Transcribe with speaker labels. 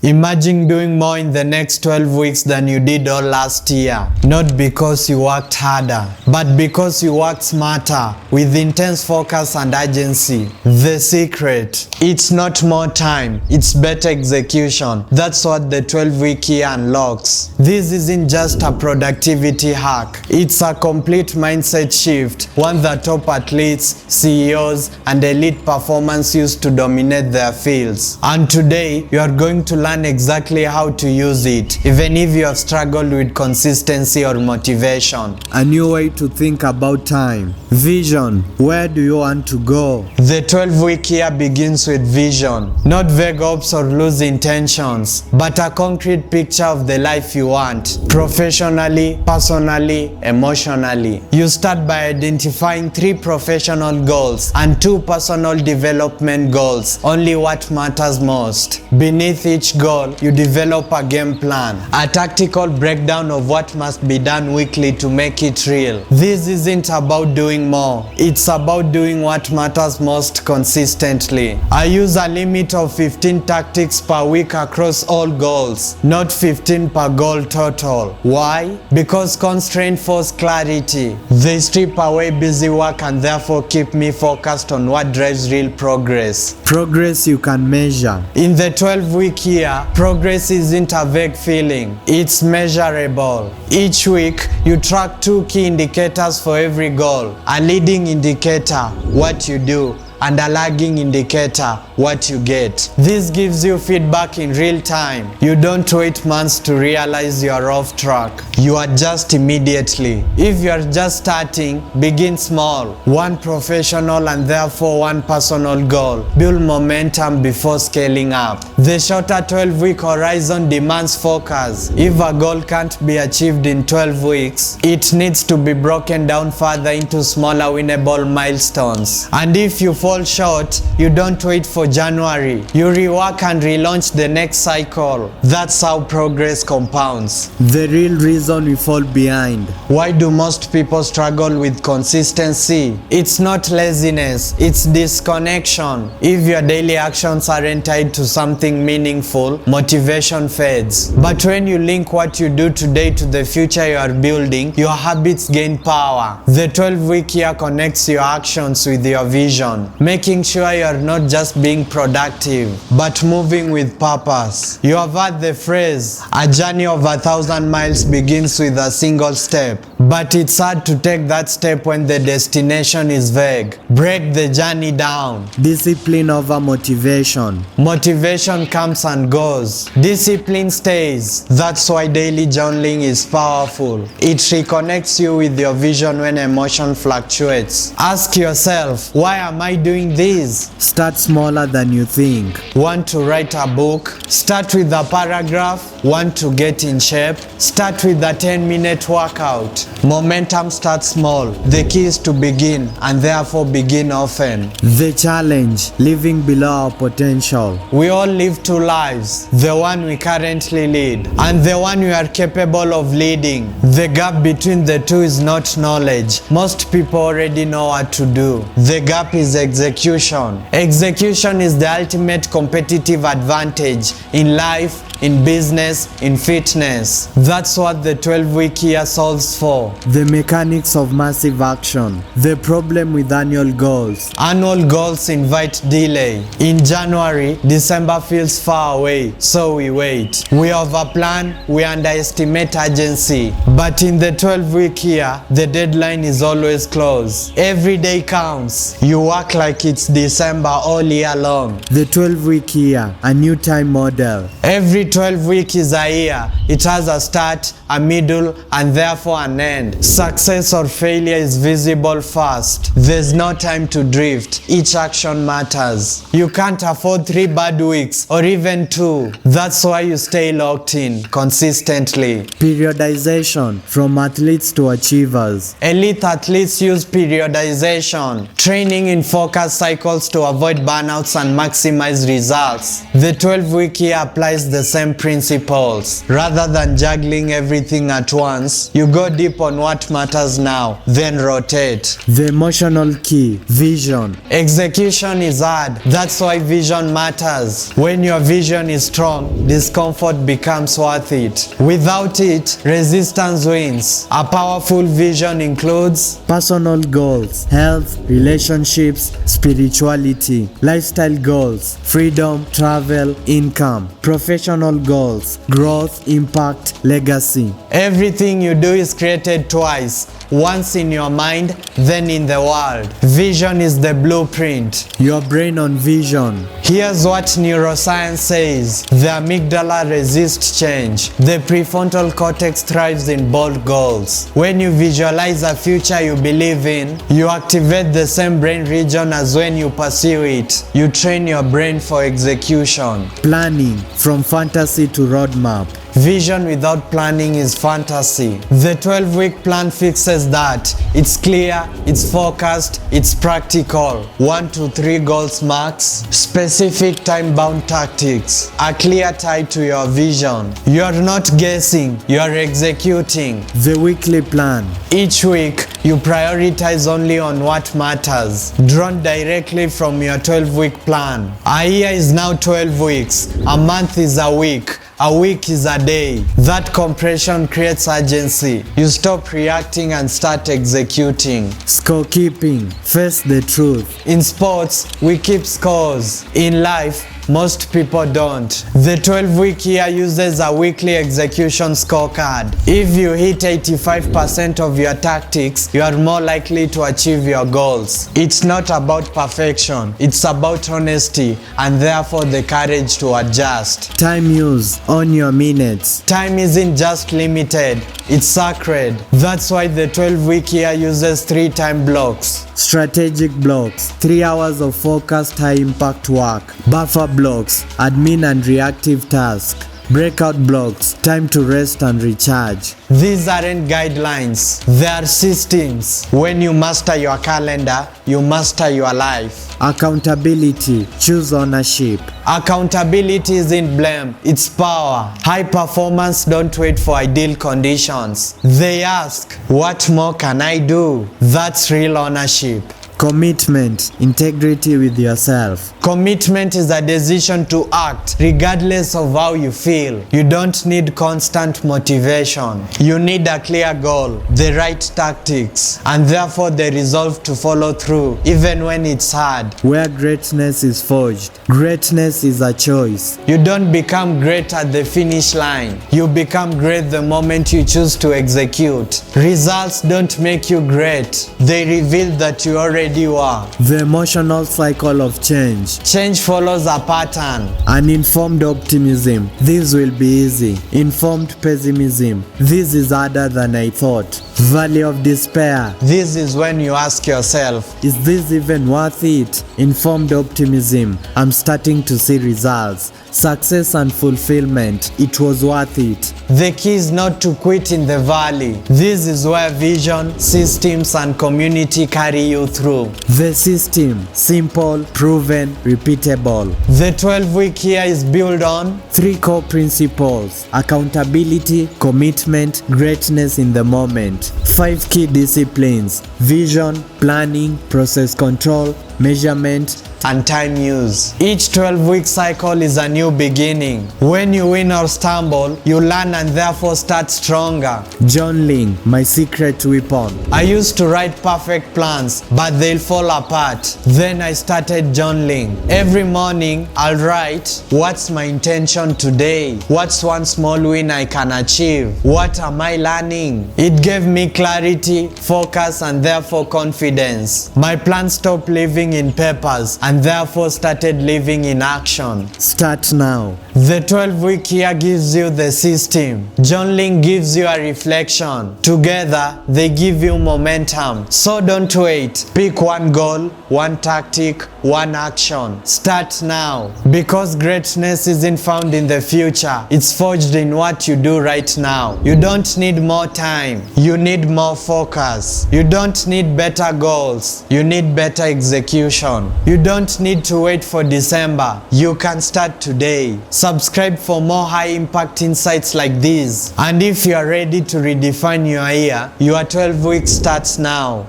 Speaker 1: Imagine doing more in the next 12 weeks than you did all last year. Not because you worked harder, but because you worked smarter with intense focus and urgency. The secret: it's not more time, it's better execution. That's what the 12-week year unlocks. This isn't just a productivity hack. It's a complete mindset shift, one that top athletes, CEOs, and elite performers use to dominate their fields. And today, you are going to learn exactly how to use it, even if you have struggled with consistency or motivation.
Speaker 2: A new way to think about time. Vision. Where do you want to go?
Speaker 1: The 12-week year begins with vision. Not vague hopes or loose intentions, but a concrete picture of the life you want, professionally, personally, emotionally. You start by identifying 3 professional goals and 2 personal development goals, only what matters most. Beneath each goal, you develop a game plan, a tactical breakdown of what must be done weekly to make it real. This isn't about doing more, it's about doing what matters most consistently. I use a limit of 15 tactics per week across all goals, not 15 per goal total. Why? Because constraint force clarity. They strip away busy work and therefore keep me focused on what drives real progress.
Speaker 2: Progress you can measure.
Speaker 1: In the 12-week year, progress isn't a vague feeling, it's measurable. Each week, you track 2 key indicators for every goal. A leading indicator, what you do, and a lagging indicator, what you get. This gives you feedback in real time. You don't wait months to realize you are off track. You adjust immediately. If you are just starting, begin small. 1 professional and therefore 1 personal goal. Build momentum before scaling up. The shorter 12-week horizon demands focus. If a goal can't be achieved in 12 weeks, it needs to be broken down further into smaller winnable milestones. And if you fall short, you don't wait for January. You rework and relaunch the next cycle. That's how progress compounds.
Speaker 2: The real reason we fall behind.
Speaker 1: Why do most people struggle with consistency? It's not laziness, it's disconnection. If your daily actions aren't tied to something meaningful, motivation fades. But when you link what you do today to the future you are building, your habits gain power. The 12-week year connects your actions with your vision, making sure you are not just being productive, but moving with purpose. You have heard the phrase, a journey of 1,000 miles begins with a single step. But it's hard to take that step when the destination is vague. Break the journey down.
Speaker 2: Discipline over motivation.
Speaker 1: Motivation comes and goes. Discipline stays. That's why daily journaling is powerful. It reconnects you with your vision when emotion fluctuates. Ask yourself, why am I doing this?
Speaker 2: Start smaller than you think.
Speaker 1: Want to write a book? Start with a paragraph. Want to get in shape? Start with a 10-minute workout. Momentum starts small. The key is to begin, and therefore begin often.
Speaker 2: The challenge: living below our potential.
Speaker 1: We all live 2 lives, the one we currently lead and the one we are capable of leading. The gap between the 2 is not knowledge. Most people already know what to do. The gap is execution. Execution is the ultimate competitive advantage in life, in business, in fitness. That's what the 12-week year solves for.
Speaker 2: The mechanics of massive action. The problem with annual goals.
Speaker 1: Annual goals invite delay. In January, December feels far away, so we wait. We overplan, we underestimate urgency. But in the 12-week year, the deadline is always close. Every day counts. You work like it's December all year long.
Speaker 2: The 12-week year, a new time model.
Speaker 1: Every 12 weeks is a year. It has a start, a middle, and therefore an end. Success or failure is visible fast. There's no time to drift. Each action matters. You can't afford 3 bad weeks or even 2. That's why you stay locked in consistently.
Speaker 2: Periodization, from athletes to achievers.
Speaker 1: Elite athletes use periodization, training in focus cycles to avoid burnouts and maximize results. The 12-week year applies the same principles. Rather than juggling everything at once, you go deep sleep on what matters now, then rotate.
Speaker 2: The emotional key, vision.
Speaker 1: Execution is hard. That's why vision matters. When your vision is strong, discomfort becomes worth it. Without it, resistance wins. A powerful vision includes
Speaker 2: Personal goals, health, relationships, spirituality. Lifestyle goals, freedom, travel, income. Professional goals, growth, impact, legacy.
Speaker 1: everything you do is created twice. Once in your mind, then in the world. Vision is the blueprint.
Speaker 2: Your brain on vision.
Speaker 1: Here's what neuroscience says. The amygdala resists change. The prefrontal cortex thrives in bold goals. When you visualize a future you believe in, you activate the same brain region as when you pursue it. You train your brain for execution.
Speaker 2: Planning, from fantasy to roadmap.
Speaker 1: Vision without planning is fantasy. The 12-week plan fixes that. It's clear, it's focused, it's practical. 1 to 3 goals max. Specific time-bound tactics. A clear tie to your vision. You're not guessing, you're executing.
Speaker 2: The weekly plan.
Speaker 1: Each week, you prioritize only on what matters, drawn directly from your 12-week plan. A year is now 12 weeks. A month is a week. A week is a day. That compression creates urgency. You stop reacting and start executing.
Speaker 2: Scorekeeping, face the truth.
Speaker 1: In sports, we keep scores. In life, most people don't. The 12-week year uses a weekly execution scorecard. If you hit 85% of your tactics, you are more likely to achieve your goals. It's not about perfection, it's about honesty and therefore the courage to adjust.
Speaker 2: Time use, on your minutes.
Speaker 1: Time isn't just limited, it's sacred. That's why the 12-week year uses 3 time blocks.
Speaker 2: Strategic blocks, 3 hours of focused high impact work. Buffer blocks, admin and reactive tasks. Breakout blocks, time to rest and recharge.
Speaker 1: These aren't guidelines, they are systems. When you master your calendar, you master your life.
Speaker 2: Accountability, choose ownership.
Speaker 1: Accountability isn't blame, it's power. High performance don't wait for ideal conditions. They ask, what more can I do? That's real ownership.
Speaker 2: Commitment, integrity with yourself.
Speaker 1: Commitment is a decision to act regardless of how you feel. You don't need constant motivation. You need a clear goal, the right tactics, and therefore the resolve to follow through even when it's hard.
Speaker 2: Where greatness is forged. Greatness is a choice.
Speaker 1: You don't become great at the finish line. You become great the moment you choose to execute. Results don't make you great. They reveal that you already are.
Speaker 2: The emotional cycle of change.
Speaker 1: Change follows a pattern.
Speaker 2: Uninformed optimism. This will be easy. Informed pessimism. This is harder than I thought. Valley of despair.
Speaker 1: This is when you ask yourself,
Speaker 2: is this even worth it? Informed optimism. I'm starting to see results. Success and fulfillment. It was worth it.
Speaker 1: The key is not to quit in the valley. This is where vision, systems, and community carry you through.
Speaker 2: The system. Simple, proven, repeatable.
Speaker 1: The 12-week year is built on
Speaker 2: 3 core principles: accountability, commitment, greatness in the moment. 5 key disciplines: vision, planning, process control, measurement,
Speaker 1: and time use. Each 12-week cycle is a new beginning. When you win or stumble, you learn and therefore start stronger.
Speaker 2: Journaling, my secret weapon.
Speaker 1: I used to write perfect plans, but they'll fall apart. Then I started journaling. Every morning, I'll write, what's my intention today? What's one small win I can achieve? What am I learning? It gave me clarity, focus, and therefore confidence. My plan stopped living in papers and therefore started living in action.
Speaker 2: Start now.
Speaker 1: The 12-week year gives you the system. Journaling gives you a reflection. Together, they give you momentum. So don't wait. Pick one goal, one tactic, one action. Start now. Because greatness isn't found in the future. It's forged in what you do right now. You don't need more time. You need more focus. You don't need better goals. You need better execution. You don't don't need to wait for December. You can start today. Subscribe for more high-impact insights like these. And if you are ready to redefine your year, your 12 weeks starts now.